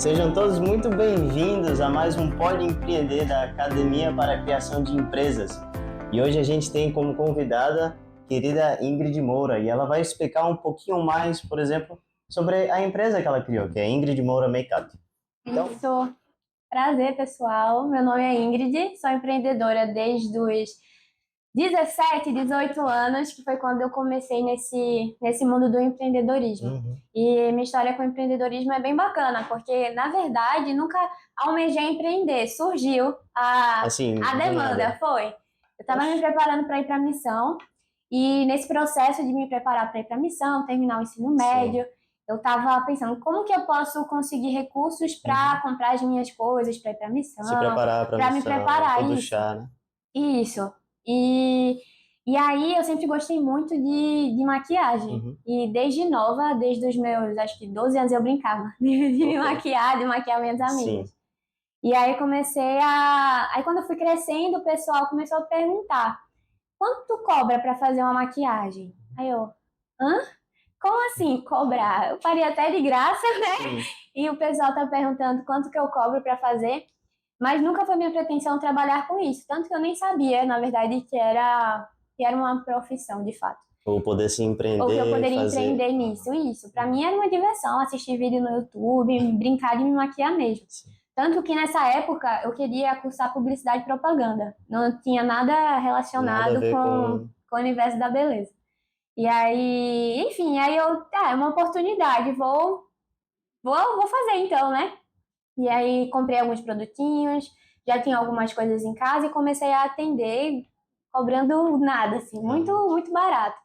Sejam todos muito bem-vindos a mais um Pode Empreender da Academia para a Criação de Empresas. E hoje a gente tem como convidada a querida Ingrid Moura e ela vai explicar um pouquinho mais, por exemplo, sobre a empresa que ela criou, que é Ingrid Moura Makeup. Então... Isso. Prazer, pessoal. Meu nome é Ingrid, sou empreendedora desde os 17, 18 anos, que foi quando eu comecei nesse mundo do empreendedorismo. E minha história com o empreendedorismo é bem bacana, porque, na verdade, nunca almejei empreender. Surgiu a demanda, foi. Eu estava me preparando para ir para a missão, e nesse processo de me preparar para ir para a missão, terminar o ensino médio, eu estava pensando como que eu posso conseguir recursos para comprar as minhas coisas, para ir para a missão. Se preparar para a missão, me preparar, todo isso. chá, né? Isso. E aí eu sempre gostei muito de maquiagem. E desde nova, desde os meus, acho que 12 anos eu brincava de maquiar minhas amigas. Sim. E aí Aí quando eu fui crescendo, o pessoal começou a perguntar: quanto tu cobra para fazer uma maquiagem? Aí eu, hã? Como assim cobrar? Eu faria até de graça, né? E o pessoal tá perguntando quanto que eu cobro para fazer. Mas nunca foi minha pretensão trabalhar com isso. Tanto que eu nem sabia, na verdade, que era uma profissão, de fato. Ou poder se empreender. Ou que eu poderia empreender nisso. Isso. Pra mim era uma diversão assistir vídeo no YouTube, brincar de me maquiar mesmo. Tanto que nessa época eu queria cursar publicidade e propaganda. Não tinha nada relacionado com o universo da beleza. E aí, enfim, é uma oportunidade. Vou fazer então, né? E aí comprei alguns produtinhos, já tinha algumas coisas em casa e comecei a atender, cobrando nada, assim, muito, muito barato.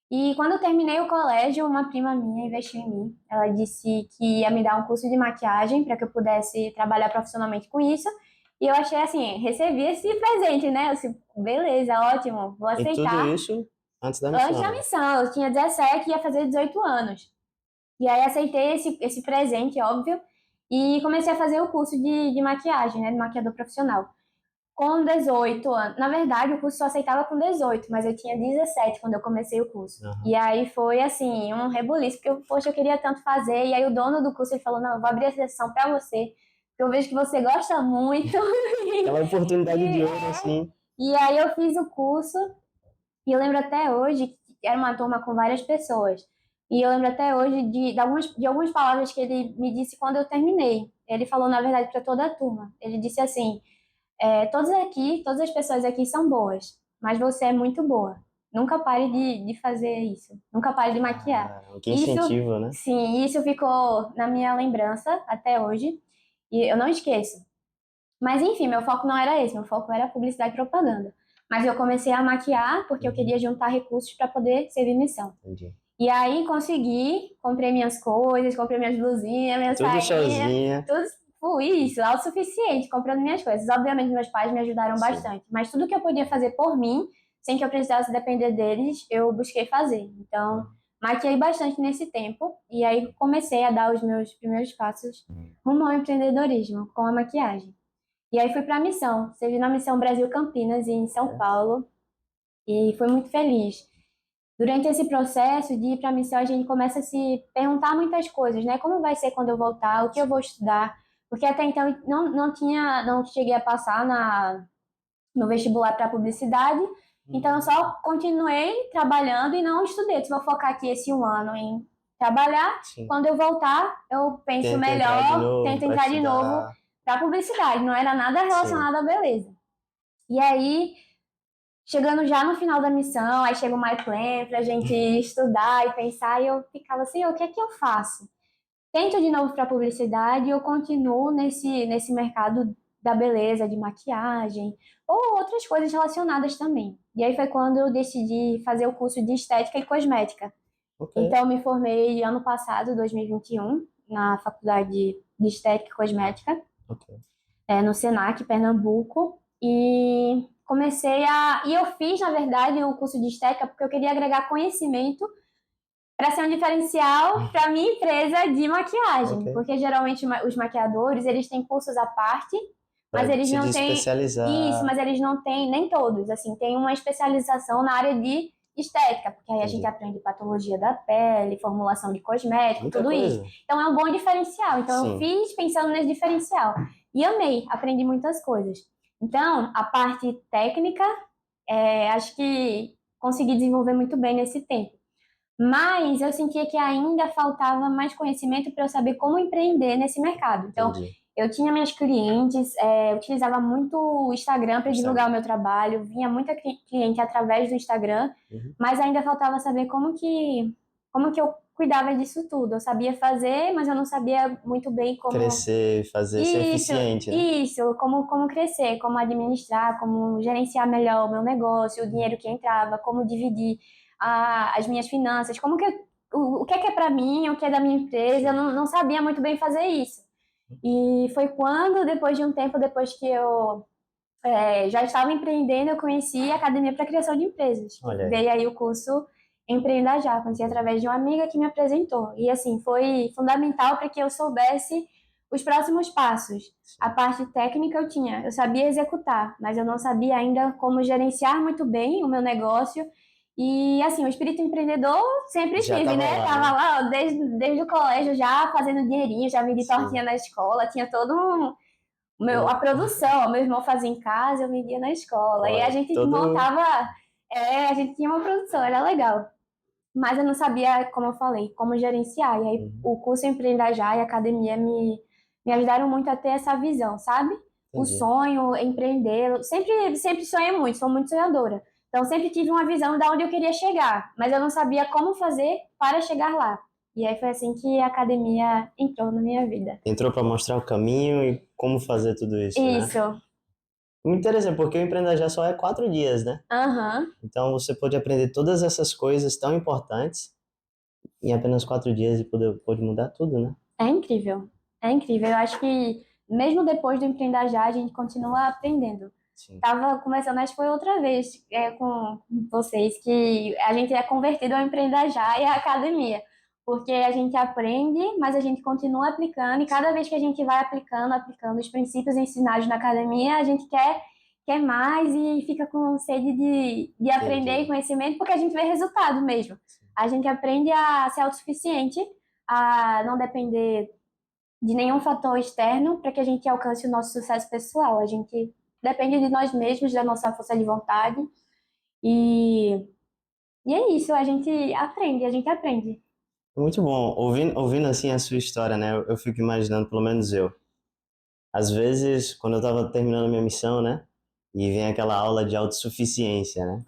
E quando eu terminei o colégio, uma prima minha investiu em mim. Ela disse que ia me dar um curso de maquiagem para que eu pudesse trabalhar profissionalmente com isso. E eu achei assim, recebi esse presente, né? Eu disse, beleza, ótimo, vou aceitar. E tudo isso antes da missão? Antes da missão, eu tinha 17 e ia fazer 18 anos. E aí aceitei esse presente, óbvio, e comecei a fazer o curso de maquiagem, né, de maquiador profissional. Com 18 anos, na verdade o curso só aceitava com 18, mas eu tinha 17 quando eu comecei o curso. E aí foi assim, um rebuliço, porque poxa, eu queria tanto fazer, e aí o dono do curso ele falou, não, eu vou abrir a sessão pra você, porque eu vejo que você gosta muito. Aquela oportunidade de ouro, assim. E aí eu fiz o curso, e eu lembro até hoje que era uma turma com várias pessoas. E eu lembro até hoje de algumas palavras que ele me disse quando eu terminei. Ele falou, na verdade, para toda a turma. Ele disse assim, todas as pessoas aqui são boas, mas você é muito boa. Nunca pare de fazer isso. Nunca pare de maquiar. Que incentivo, né? Sim, isso ficou na minha lembrança até hoje. E eu não esqueço. Mas enfim, meu foco não era esse. Meu foco era publicidade e propaganda. Mas eu comecei a maquiar porque eu queria juntar recursos para poder servir missão. Entendi. E aí consegui, comprei minhas coisas, comprei minhas blusinhas, minhas sainhas. Tudo sozinha. Tudo foi isso, autossuficiente, comprando minhas coisas. Obviamente meus pais me ajudaram bastante, mas tudo que eu podia fazer por mim, sem que eu precisasse depender deles, eu busquei fazer. Então, maquiei bastante nesse tempo e aí comecei a dar os meus primeiros passos rumo ao empreendedorismo com a maquiagem. E aí fui para a missão, servi na Missão Brasil Campinas, em São Paulo, e fui muito feliz. Durante esse processo de ir para a missão, a gente começa a se perguntar muitas coisas, né? Como vai ser quando eu voltar? O que eu vou estudar? Porque até então eu não cheguei a passar no vestibular para publicidade, então eu só continuei trabalhando e não estudei. Vou focar aqui esse um ano em trabalhar. Quando eu voltar, eu penso melhor, tento entrar de novo para publicidade. Não era nada relacionado à beleza. E aí, chegando já no final da missão, aí chega o My Plan pra gente estudar e pensar, e eu ficava assim, o que é que eu faço? Tento de novo para publicidade ou continuo nesse mercado da beleza, de maquiagem, ou outras coisas relacionadas também. E aí foi quando eu decidi fazer o curso de estética e cosmética. Então eu me formei ano passado, 2021, na faculdade de estética e cosmética, no Senac, Pernambuco, e e eu fiz, na verdade, o curso de estética porque eu queria agregar conhecimento para ser um diferencial para minha empresa de maquiagem, porque geralmente os maquiadores, eles têm cursos à parte, mas eles não têm isso, mas eles não têm, nem todos, assim, tem uma especialização na área de estética, porque aí a gente Entendi. aprende patologia da pele, formulação de cosmético, Muita tudo isso. coisa. Então é um bom diferencial. Então eu Sim, fiz pensando nesse diferencial. E amei, aprendi muitas coisas. Então, a parte técnica, acho que consegui desenvolver muito bem nesse tempo. Mas eu sentia que ainda faltava mais conhecimento para eu saber como empreender nesse mercado. Então, entendi. eu tinha minhas clientes, eu utilizava muito o Instagram para divulgar o Instagram. meu trabalho, vinha muita cliente através do Instagram, Uhum. mas ainda faltava saber como que eu cuidava disso tudo. Eu sabia fazer, mas eu não sabia muito bem como Crescer, fazer, ser isso, eficiente, né? isso, como crescer, como administrar, como gerenciar melhor o meu negócio, o dinheiro que entrava, como dividir as minhas finanças, o que é para mim, o que é da minha empresa, eu Sim. não sabia muito bem fazer isso. E foi quando, depois de um tempo, depois que eu já estava empreendendo, eu conheci a Academia para Criação de Empresas, que Olha aí. veio aí o curso Empreenda Já, conheci através de uma amiga que me apresentou. E assim, foi fundamental para que eu soubesse os próximos passos. A Sim. parte técnica eu sabia executar, mas eu não sabia ainda como gerenciar muito bem o meu negócio. E assim, o espírito empreendedor sempre Já tive, tava né? lá, Tava né? lá ó, desde o colégio já fazendo dinheirinho, já vendi tortinha Sim. na escola, tinha todo a O- produção, meu irmão fazia em casa, eu vendia na escola. E a Olha, gente todo. montava, a gente tinha uma produção, era legal. Mas eu não sabia, como eu falei, como gerenciar. E aí Uhum. o curso Empreenda Já e a academia me ajudaram muito a ter essa visão, sabe? O Entendi. sonho, empreender. Eu sempre sonhei muito, sou muito sonhadora. Então sempre tive uma visão de onde eu queria chegar, mas eu não sabia como fazer para chegar lá. E aí foi assim que a academia entrou na minha vida. Entrou para mostrar o caminho e como fazer tudo isso, né? Isso. Muito interessante, porque o Empreenda Já só é 4 dias, né? Aham. Então você pode aprender todas essas coisas tão importantes em apenas 4 dias e pode mudar tudo, né? É incrível. É incrível. Eu acho que mesmo depois do Empreender Já, a gente continua aprendendo. Sim. Tava conversando, acho que foi outra vez com vocês, que a gente é convertido ao Empreender Já e à academia. Porque a gente aprende, mas a gente continua aplicando, e cada vez que a gente vai aplicando os princípios ensinados na academia, a gente quer mais e fica com sede de aprender e Entendi. conhecimento, porque a gente vê resultado mesmo. A gente aprende a ser autossuficiente, a não depender de nenhum fator externo para que a gente alcance o nosso sucesso pessoal. A gente depende de nós mesmos, da nossa força de vontade. E, e é isso, a gente aprende. Muito bom. Ouvindo assim a sua história, né? Eu fico imaginando, pelo menos eu. Às vezes, quando eu estava terminando a minha missão, né? E vem aquela aula de autossuficiência, né?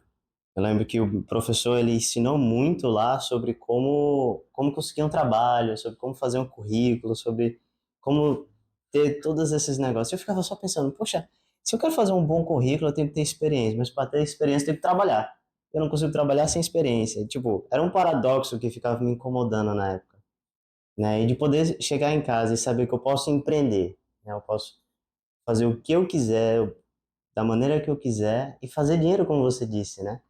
Eu lembro que o professor ele ensinou muito lá sobre como conseguir um trabalho, sobre como fazer um currículo, sobre como ter todos esses negócios. Eu ficava só pensando, poxa, se eu quero fazer um bom currículo, eu tenho que ter experiência, mas para ter experiência, eu tenho que trabalhar. Eu não consigo trabalhar sem experiência. Tipo, era um paradoxo que ficava me incomodando na época, né? E de poder chegar em casa e saber que eu posso empreender, né? Eu posso fazer o que eu quiser, da maneira que eu quiser e fazer dinheiro, como você disse, né?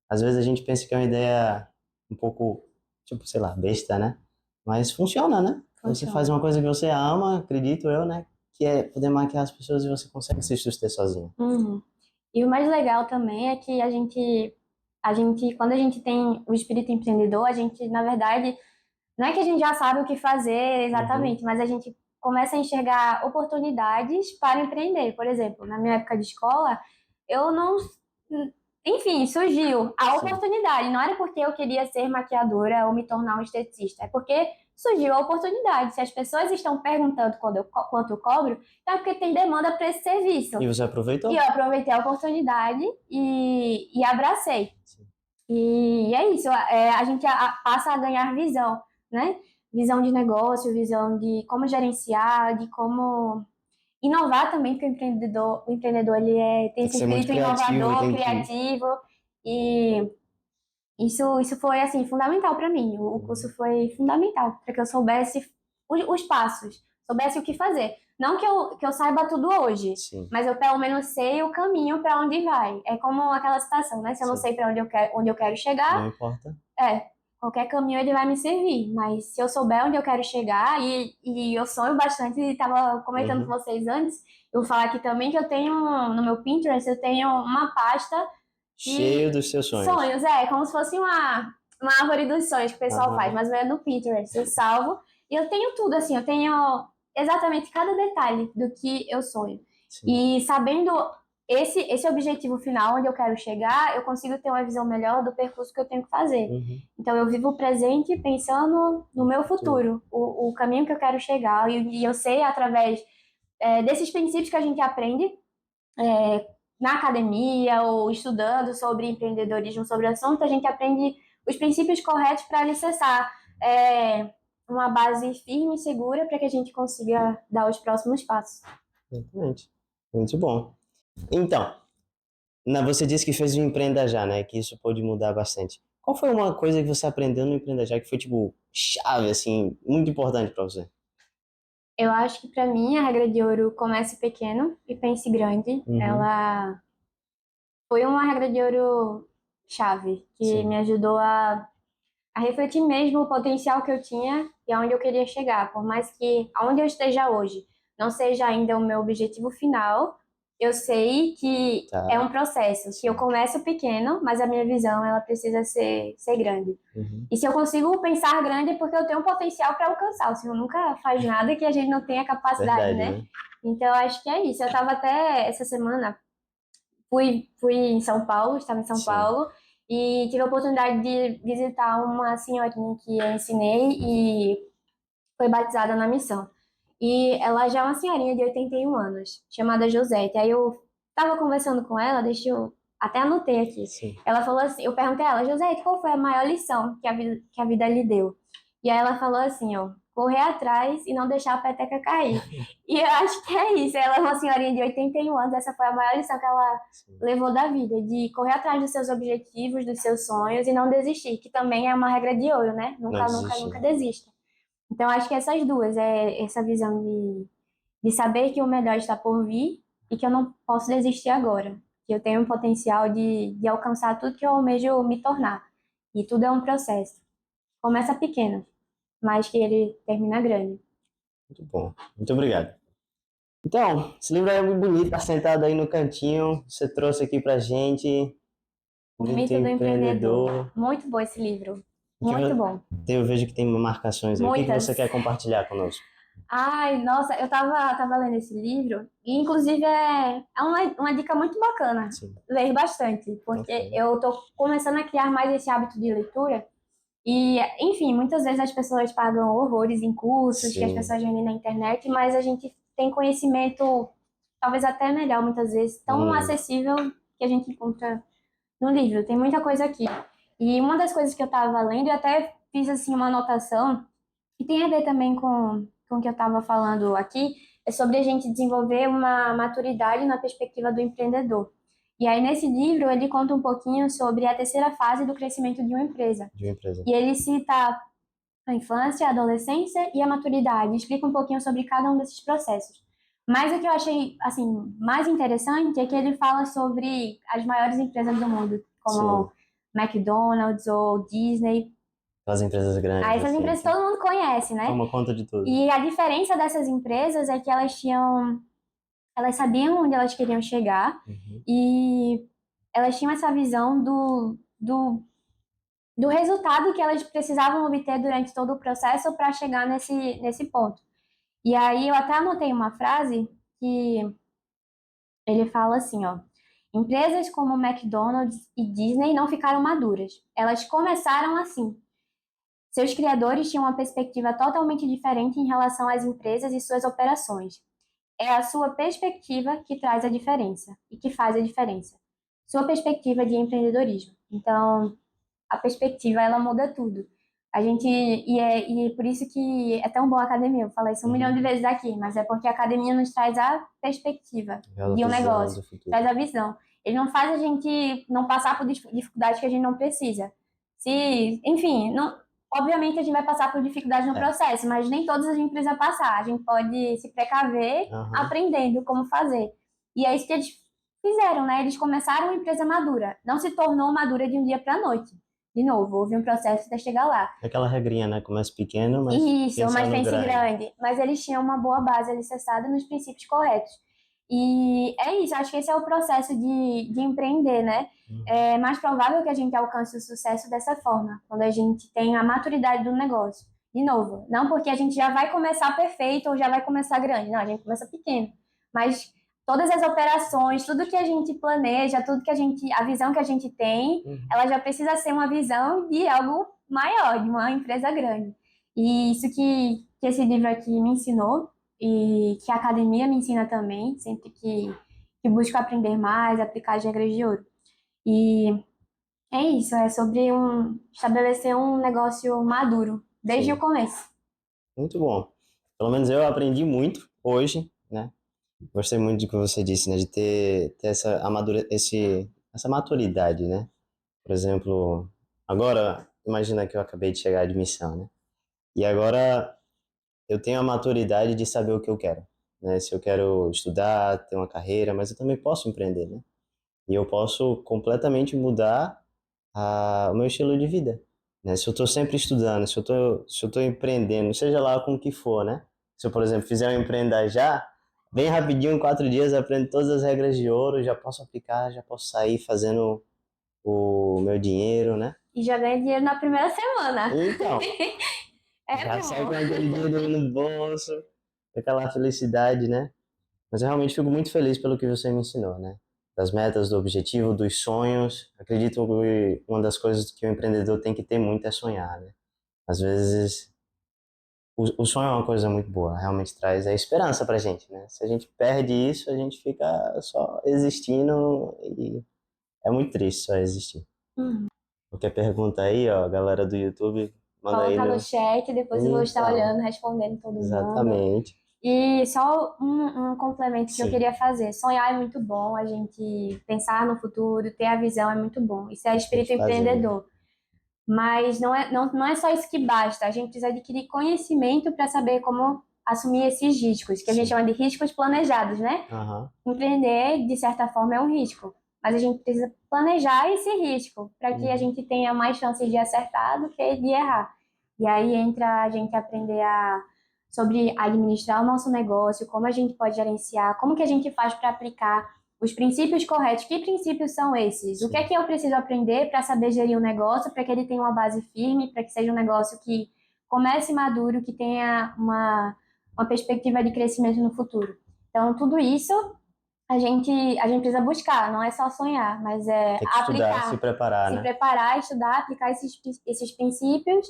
Às vezes a gente pensa que é uma ideia um pouco, tipo, sei lá, besta, né? Mas funciona, né? Você faz Funciona. uma coisa que você ama, acredito eu, né? Que é poder maquiar as pessoas e você consegue se suster sozinho. Uhum. E o mais legal também é que quando a gente tem o espírito empreendedor, a gente, na verdade, não é que a gente já sabe o que fazer Uhum. exatamente, mas a gente começa a enxergar oportunidades para empreender. Por exemplo, na minha época de escola, eu não. Enfim, surgiu a Sim. oportunidade. Não era porque eu queria ser maquiadora ou me tornar um esteticista, é porque surgiu a oportunidade. Se as pessoas estão perguntando quanto eu cobro, é porque tem demanda para esse serviço. E você E aproveitou? eu aproveitei a oportunidade e abracei. Sim. E é isso, a gente passa a ganhar visão, né? Visão de negócio, visão de como gerenciar, de como inovar também, porque o empreendedor tem Tem que esse ser muito espírito criativo, inovador, tem que. criativo, e isso foi, assim, fundamental para mim. O curso Uhum. foi fundamental para que eu soubesse os passos, soubesse o que fazer. Não que eu saiba tudo hoje, Sim, mas eu pelo menos sei o caminho para onde vai. É como aquela citação, né? Se eu não sim. sei para onde eu quero chegar, Não importa. qualquer caminho ele vai me servir. Mas se eu souber onde eu quero chegar, e eu sonho bastante, e estava comentando com Uhum. vocês antes, eu vou falar aqui também que eu tenho, no meu Pinterest, eu tenho uma pasta Cheio dos seus sonhos. Sonhos, como se fosse uma árvore dos sonhos que o pessoal faz, mas não é no Pinterest. Eu salvo e eu tenho tudo, assim, eu tenho exatamente cada detalhe do que eu sonho. Sim. E sabendo esse objetivo final, onde eu quero chegar, eu consigo ter uma visão melhor do percurso que eu tenho que fazer. Então, eu vivo o presente pensando no meu futuro, o caminho que eu quero chegar. E eu sei, através desses princípios que a gente aprende na academia ou estudando sobre empreendedorismo, sobre o assunto, a gente aprende os princípios corretos para alicerçar uma base firme e segura para que a gente consiga dar os próximos passos. Exatamente. Muito bom. Então, você disse que fez o Empreenda Já, né? Que isso pode mudar bastante. Qual foi uma coisa que você aprendeu no Empreenda Já que foi, tipo, chave, assim, muito importante para você? Eu acho que para mim a regra de ouro comece pequeno e pense grande. Ela foi uma regra de ouro chave que me ajudou a refletir mesmo o potencial que eu tinha e aonde eu queria chegar. Por mais que aonde eu esteja hoje não seja ainda o meu objetivo final, eu sei que é um processo, que eu começo pequeno, mas a minha visão ela precisa ser grande. E se eu consigo pensar grande é porque eu tenho um potencial para alcançar. O Senhor nunca faz nada que a gente não tenha capacidade, né? Então, eu acho que é isso. Eu estava até essa semana, fui em São Paulo, estava em São Paulo, e tive a oportunidade de visitar uma senhorinha que eu ensinei e foi batizada na missão. E ela já é uma senhorinha de 81 anos, chamada Josete. Aí eu estava conversando com ela, deixa eu até anotei aqui. Ela falou assim, eu perguntei a ela, Josete, qual foi a maior lição que a vida lhe deu? E aí ela falou assim, ó, correr atrás e não deixar a peteca cair. E eu acho que é isso. Ela é uma senhorinha de 81 anos, essa foi a maior lição que ela levou da vida, de correr atrás dos seus objetivos, dos seus sonhos e não desistir, que também é uma regra de ouro, né? Nunca desista. Então, acho que essas duas, essa visão de saber que o melhor está por vir e que eu não posso desistir agora, que eu tenho um potencial de alcançar tudo que eu almejo me tornar. E tudo é um processo. Começa pequeno, mas que ele termina grande. Muito bom. Muito obrigado. Então, esse livro é muito bonito, tá sentado aí no cantinho, você trouxe aqui pra gente. O Mito do Empreendedor. Muito bom esse livro. Muito bom. Eu vejo que tem marcações aí. Muitas. O que você quer compartilhar conosco? Ai, nossa, eu tava lendo esse livro e, inclusive, é uma dica muito bacana. Ler bastante, porque eu tô começando a criar mais esse hábito de leitura e, enfim, muitas vezes as pessoas pagam horrores em cursos que as pessoas vendem na internet, mas a gente tem conhecimento, talvez até melhor, muitas vezes, tão acessível que a gente encontra no livro. Tem muita coisa aqui. E uma das coisas que eu tava lendo, eu até fiz, assim, uma anotação que tem a ver também com o que eu estava falando aqui, é sobre a gente desenvolver uma maturidade na perspectiva do empreendedor. E aí, nesse livro, ele conta um pouquinho sobre a terceira fase do crescimento de uma empresa. E ele cita a infância, a adolescência e a maturidade, explica um pouquinho sobre cada um desses processos. Mas o que eu achei assim, mais interessante é que ele fala sobre as maiores empresas do mundo, como McDonald's ou Disney. As empresas grandes. Essas empresas todo mundo conhece, né? Toma conta de tudo. E a diferença dessas empresas é que elas sabiam onde elas queriam chegar e elas tinham essa visão do resultado que elas precisavam obter durante todo o processo para chegar nesse ponto. E aí eu até anotei uma frase que ele fala assim, ó: empresas como McDonald's e Disney não ficaram maduras. Elas começaram assim. Seus criadores tinham uma perspectiva totalmente diferente em relação às empresas e suas operações. É a sua perspectiva que traz a diferença e que faz a diferença. Sua perspectiva de empreendedorismo. Então, a perspectiva, ela muda tudo. E é por isso que é tão boa a academia. Eu falei isso 1 milhão de vezes aqui, mas é porque a academia nos traz a perspectiva de um negócio, traz a visão. Ele não faz a gente não passar por dificuldades que a gente não precisa. Enfim, obviamente a gente vai passar por dificuldade no processo, mas nem todas a gente precisa passar. A gente pode se precaver aprendendo como fazer. E é isso que eles fizeram, né? Eles começaram uma empresa madura. Não se tornou madura de um dia para a noite. De novo, houve um processo até chegar lá. Aquela regrinha, né? Começa pequeno, mas pense grande. Mas eles tinham uma boa base alicerçada nos princípios corretos. E é isso, acho que esse é o processo de empreender, né? É mais provável que a gente alcance o sucesso dessa forma, quando a gente tem a maturidade do negócio. De novo, não porque a gente já vai começar perfeito ou já vai começar grande, não, a gente começa pequeno. Mas todas as operações, tudo que a gente planeja, tudo que a gente, a visão que a gente tem, ela já precisa ser uma visão de algo maior, de uma empresa grande. E isso que esse livro aqui me ensinou e que a academia me ensina também, sempre que busco aprender mais, aplicar as regras de ouro. E é isso, é sobre estabelecer um negócio maduro, desde o Sim, começo. muito bom. Pelo menos eu aprendi muito hoje, né? Gostei muito do que você disse, né? De ter essa maturidade, né? Por exemplo, agora, imagina que eu acabei de chegar de missão, né? E agora eu tenho a maturidade de saber o que eu quero, né? Se eu quero estudar, ter uma carreira, mas eu também posso empreender, né? E eu posso completamente mudar o meu estilo de vida, né? Se eu estou sempre estudando, se eu tô empreendendo, seja lá com o que for, né? Se eu, por exemplo, fizer um empreender já, bem rapidinho, em 4 dias, eu aprendo todas as regras de ouro, já posso aplicar, já posso sair fazendo o meu dinheiro, né? E já ganha dinheiro na primeira semana. Então, É já sai bom. com aquele dinheiro no bolso, aquela felicidade, né? Mas eu realmente fico muito feliz pelo que você me ensinou, né? Das metas, do objetivo, dos sonhos. Acredito que uma das coisas que o empreendedor tem que ter muito é sonhar, né? Às vezes, o sonho é uma coisa muito boa, realmente traz a esperança pra gente, né? Se a gente perde isso, a gente fica só existindo e é muito triste só existir. Hum. Qualquer pergunta aí, ó, galera do YouTube, manda aí Coloca no no. chat, depois eu vou estar Então, olhando, respondendo todo mundo. exatamente. E só um complemento que eu Sim, queria fazer. Sonhar é muito bom, a gente pensar no futuro, ter a visão é muito bom. Isso é tem espírito que fazer mesmo. empreendedor. Mas não é só isso que basta. A gente precisa adquirir conhecimento para saber como assumir esses riscos, que a gente Sim. chama de riscos planejados, né? Aham. Empreender, de certa forma, é um risco. Mas a gente precisa planejar esse risco para que a Uhum. gente tenha mais chances de acertar do que de errar. E aí entra a gente aprender sobre administrar o nosso negócio, como a gente pode gerenciar, como que a gente faz para aplicar os princípios corretos. Que princípios são esses? O que é Sim. que eu preciso aprender para saber gerir o negócio, para que ele tenha uma base firme, para que seja um negócio que comece maduro, que tenha uma perspectiva de crescimento no futuro. Então, tudo isso a gente precisa buscar, não é só sonhar, mas é Tem que estudar, se aplicar, preparar, se né? preparar, estudar, aplicar esses princípios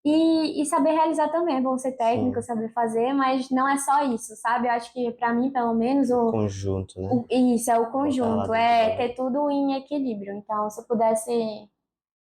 e saber realizar também. É bom ser técnico, Sim. saber fazer, mas não é só isso, sabe? Eu acho que para mim, pelo menos, Conjunto, né? isso é o Botar lá conjunto, dentro do é ter bagulho. tudo em equilíbrio. Então, se eu pudesse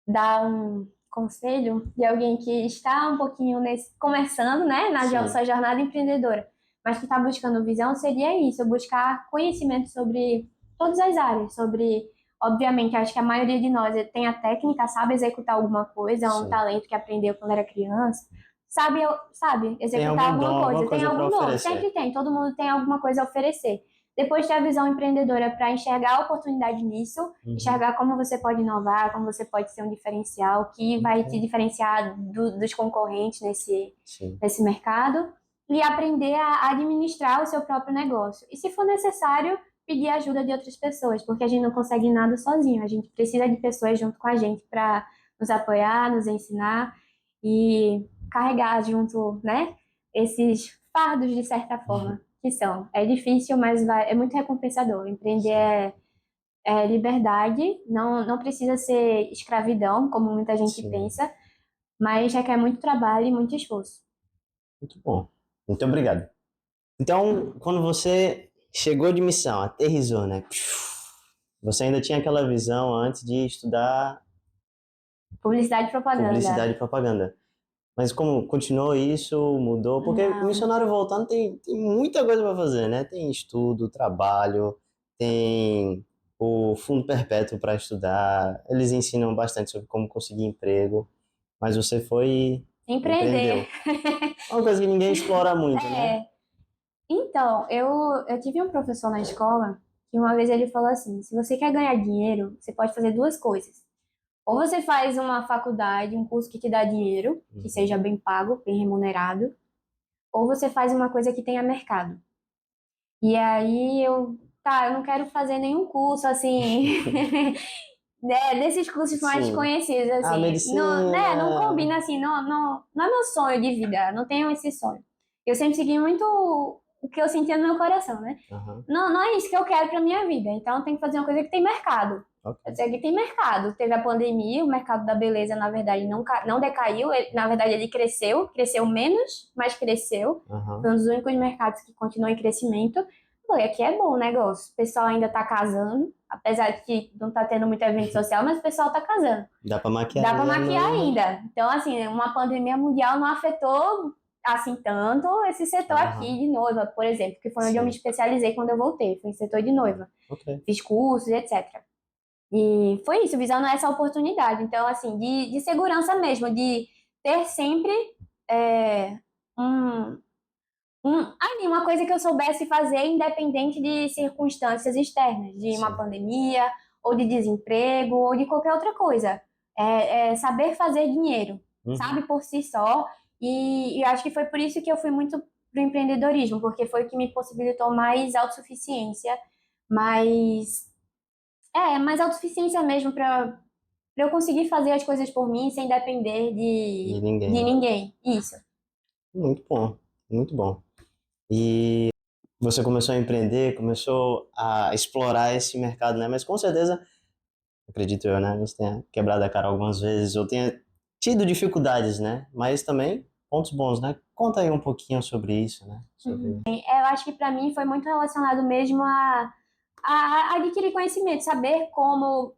dar um conselho de alguém que está um pouquinho começando, né, na Sim. sua jornada empreendedora, mas que está buscando visão, seria isso, buscar conhecimento sobre todas as áreas, sobre, obviamente, acho que a maioria de nós tem a técnica, sabe executar alguma coisa, é um Sim. talento que aprendeu quando era criança, sabe Tem executar algum alguma dom, alguma coisa, tem coisa para algum dom, oferecer. sempre tem, todo mundo tem alguma coisa a oferecer. Depois ter a visão empreendedora para enxergar a oportunidade nisso, Uhum. enxergar como você pode inovar, como você pode ser um diferencial, que vai te Ok. diferenciar dos concorrentes Sim. nesse mercado, e aprender a administrar o seu próprio negócio. E se for necessário, pedir ajuda de outras pessoas, porque a gente não consegue nada sozinho, a gente precisa de pessoas junto com a gente para nos apoiar, nos ensinar e carregar junto, né, esses fardos de certa forma. Que são. É difícil, mas é muito recompensador. Empreender Sim. é liberdade, não precisa ser escravidão, como muita gente Sim. pensa, mas requer muito trabalho e muito esforço. Muito bom. Muito obrigado. Então, quando você chegou de missão, aterrissou, né? Você ainda tinha aquela visão antes de estudar Publicidade e propaganda. publicidade e propaganda. Mas como continuou isso, mudou? Porque o Não. missionário voltando tem muita coisa para fazer, né? Tem estudo, trabalho, tem o fundo perpétuo para estudar. Eles ensinam bastante sobre como conseguir emprego, mas você foi e Empreender. empreendeu. É uma coisa que ninguém explora muito, né? É. Então, eu tive um professor na escola que uma vez ele falou assim: se você quer ganhar dinheiro, você pode fazer duas coisas. Ou você faz uma faculdade, um curso que te dá dinheiro, que seja Uhum. bem pago, bem remunerado, ou você faz uma coisa que tenha mercado. E aí eu não quero fazer nenhum curso assim, né, desses cursos mais Sim. conhecidos, Ah, assim. Não, né, não medicina. combina assim, não é meu sonho de vida, não tenho esse sonho. Eu sempre segui muito o que eu sentia no meu coração, né? Aham, Não é isso que eu quero pra minha vida. Então tem que fazer uma coisa que tem mercado. Eu ok. sei que tem mercado. Teve a pandemia, o mercado da beleza, na verdade, não decaiu. Na verdade, ele cresceu menos, mas cresceu. Aham. Foi um dos únicos mercados que continuou em crescimento. Falei, aqui é bom o negócio. O pessoal ainda tá casando, apesar de que não tá tendo muito evento social, mas o pessoal tá casando. Dá pra maquiar Dá pra ainda a maquiar noiva. ainda. Então, assim, uma pandemia mundial não afetou assim tanto esse setor aqui Aham, de noiva, por exemplo, que foi onde eu me sim. especializei quando eu voltei, foi em setor de noiva. Ok. Fiz cursos, etc. E foi isso, visando essa oportunidade. Então, assim, de segurança mesmo, de ter sempre é, um, ali, uma coisa que eu soubesse fazer independente de circunstâncias externas, de uma Sim. pandemia, ou de desemprego, ou de qualquer outra coisa. É saber fazer dinheiro, Uhum. sabe, por si só. E eu acho que foi por isso que eu fui muito pro empreendedorismo, porque foi o que me possibilitou mais autossuficiência, mais, mais autossuficiência mesmo para eu conseguir fazer as coisas por mim sem depender De de ninguém. ninguém. Isso. Muito bom, muito bom. E você começou a empreender, começou a explorar esse mercado, né? Mas com certeza, acredito eu, né? Você tenha quebrado a cara algumas vezes ou tenha tido dificuldades, né? Mas também pontos bons, né? Conta aí um pouquinho sobre isso, né? Sobre... Eu acho que para mim foi muito relacionado mesmo a adquirir conhecimento, saber como,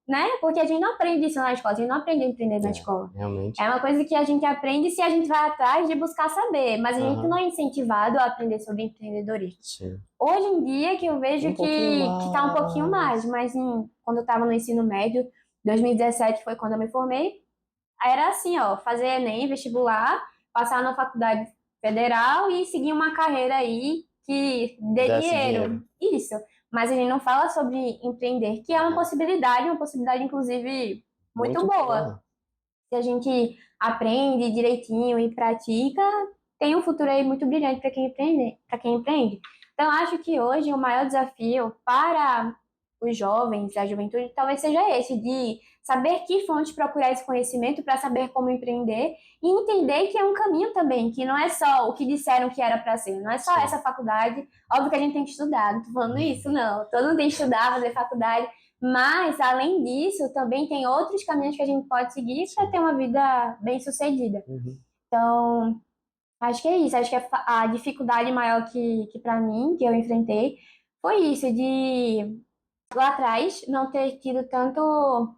né? Porque a gente não aprende isso na escola, a gente não aprende a empreender na É, escola. É realmente. uma coisa que a gente aprende se a gente vai atrás de buscar saber, mas a gente não Aham, é incentivado a aprender sobre empreendedorismo. sim. Hoje em dia que eu vejo Um pouquinho que tá um pouquinho mais, mais. mas quando eu estava no ensino médio, 2017 foi quando eu me formei, aí era assim, ó, fazer Enem, vestibular, passar na faculdade federal e seguir uma carreira aí que dê Desse dinheiro. dinheiro. Isso. Mas a gente não fala sobre empreender, que é Aham. uma possibilidade inclusive muito Muito boa. boa. Se a gente aprende direitinho e pratica, tem um futuro aí muito brilhante para quem empreende. Então, acho que hoje o maior desafio para os jovens, a juventude, talvez seja esse, de saber que fontes procurar esse conhecimento para saber como empreender e entender que é um caminho também, que não é só o que disseram que era para ser, não é só Sim. essa faculdade. Óbvio que a gente tem que estudar, não tô falando isso, não. Todo mundo tem que estudar, fazer faculdade, mas, além disso, também tem outros caminhos que a gente pode seguir para ter Sim. uma vida bem-sucedida. Uhum. Então, acho que é isso. Acho que a dificuldade maior que para mim, que eu enfrentei, foi isso, de lá atrás não ter tido tanto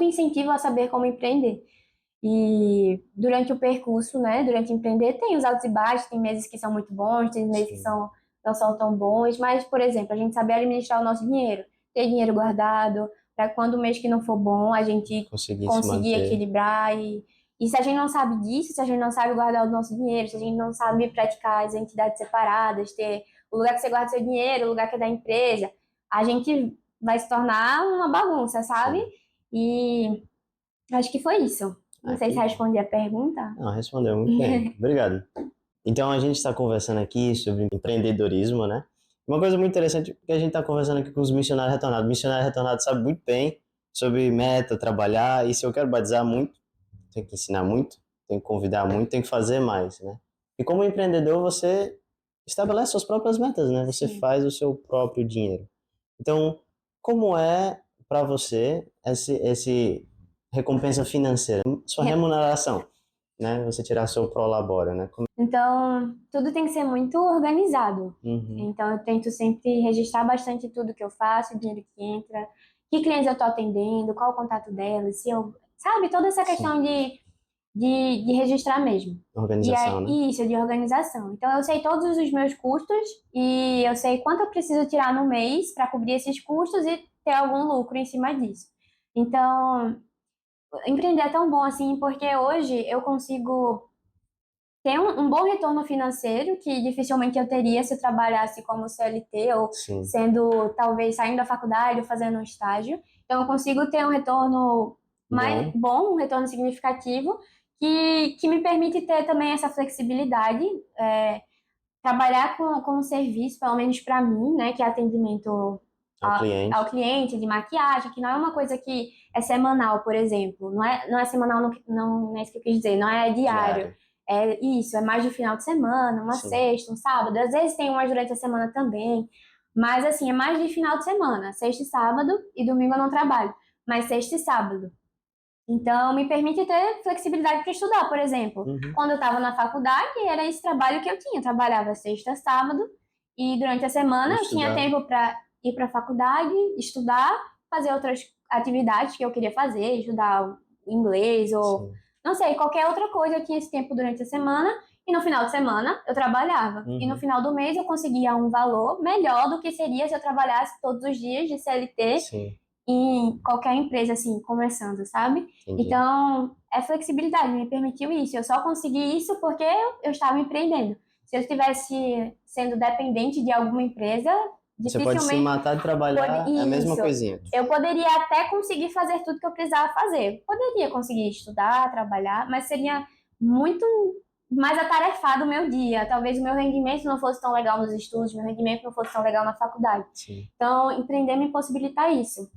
incentivo a saber como empreender. E durante o percurso, né, durante empreender, tem os altos e baixos, tem meses que são muito bons, tem meses que Sim. não são tão bons, mas, por exemplo, a gente saber administrar o nosso dinheiro, ter dinheiro guardado, para quando o mês que não for bom, a gente Conseguir se conseguir manter. equilibrar. E se a gente não sabe disso, se a gente não sabe guardar o nosso dinheiro, se a gente não sabe praticar as entidades separadas, ter o lugar que você guarda seu dinheiro, o lugar que é da empresa, a gente vai se tornar uma bagunça, sabe? Sim. E acho que foi isso. Não Ah, sei que se bom. respondi a pergunta. Não, respondeu muito bem. Obrigado. Então, a gente está conversando aqui sobre empreendedorismo, né? Uma coisa muito interessante é que a gente está conversando aqui com os missionários retornados. Missionário retornado sabe muito bem sobre meta, trabalhar, e se eu quero batizar muito, tem que ensinar muito, tem que convidar muito, tem que fazer mais, né? E como empreendedor, você estabelece suas próprias metas, né? Você Sim. faz o seu próprio dinheiro. Então, como é para você esse recompensa financeira, sua remuneração, né? Você tirar seu prolabore, né? Então, tudo tem que ser muito organizado. Uhum. Então, eu tento sempre registrar bastante tudo que eu faço, o dinheiro que entra, que clientes eu estou atendendo, qual o contato delas, se eu, sabe, toda essa Sim. questão de registrar mesmo. E Organização, é né? isso, de organização. Então, eu sei todos os meus custos e eu sei quanto eu preciso tirar no mês para cobrir esses custos e ter algum lucro em cima disso. Então, empreender é tão bom assim, porque hoje eu consigo ter um bom retorno financeiro, que dificilmente eu teria se eu trabalhasse como CLT ou Sim. sendo, talvez, saindo da faculdade ou fazendo um estágio. Então, eu consigo ter um retorno mais Bom. bom, um retorno significativo, que me permite ter também essa flexibilidade, trabalhar com um serviço, pelo menos para mim, né, que é atendimento ao cliente de maquiagem, que não é uma coisa que é semanal, por exemplo. Não é semanal, não é isso que eu quis dizer, não é diário. É isso, é mais de final de semana, uma sexta, um sábado. Às vezes tem umas durante a semana também. Mas, assim, é mais de final de semana. Sexta e sábado, e domingo eu não trabalho. Mas sexta e sábado. Então, me permite ter flexibilidade para estudar, por exemplo. Quando eu estava na faculdade, era esse trabalho que eu tinha. Eu trabalhava sexta, sábado, e durante a semana eu tinha tempo para ir para a faculdade, estudar, fazer outras atividades que eu queria fazer, estudar o inglês ou, não sei, qualquer outra coisa. Eu tinha esse tempo durante a semana e no final de semana eu trabalhava. E no final do mês eu conseguia um valor melhor do que seria se eu trabalhasse todos os dias de CLT. Em qualquer empresa, assim, começando, sabe? Entendi. Então, é flexibilidade, me permitiu isso. Eu só consegui isso porque eu estava empreendendo. Se eu estivesse sendo dependente de alguma empresa, você pode se matar de trabalhar, é a mesma coisinha. Eu poderia até conseguir fazer tudo que eu precisava fazer. Poderia conseguir estudar, trabalhar, mas seria muito mais atarefado o meu dia. Talvez o meu rendimento não fosse tão legal nos estudos, meu rendimento não fosse tão legal na faculdade. Então, empreender me possibilita isso.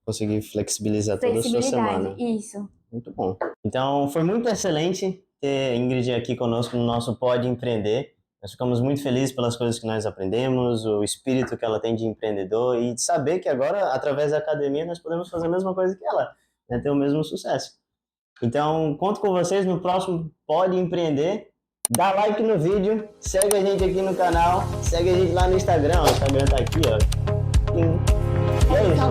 Conseguir flexibilizar toda a sua semana. Isso. Muito bom. Então, foi muito excelente ter Ingrid aqui conosco no nosso Pode Empreender. Nós ficamos muito felizes pelas coisas que nós aprendemos, o espírito que ela tem de empreendedor e de saber que agora, através da academia, nós podemos fazer a mesma coisa que ela, né? Ter o mesmo sucesso. Então, conto com vocês no próximo Pode Empreender. Dá like no vídeo, segue a gente aqui no canal, segue a gente lá no Instagram. O Instagram tá aqui, ó. E é isso.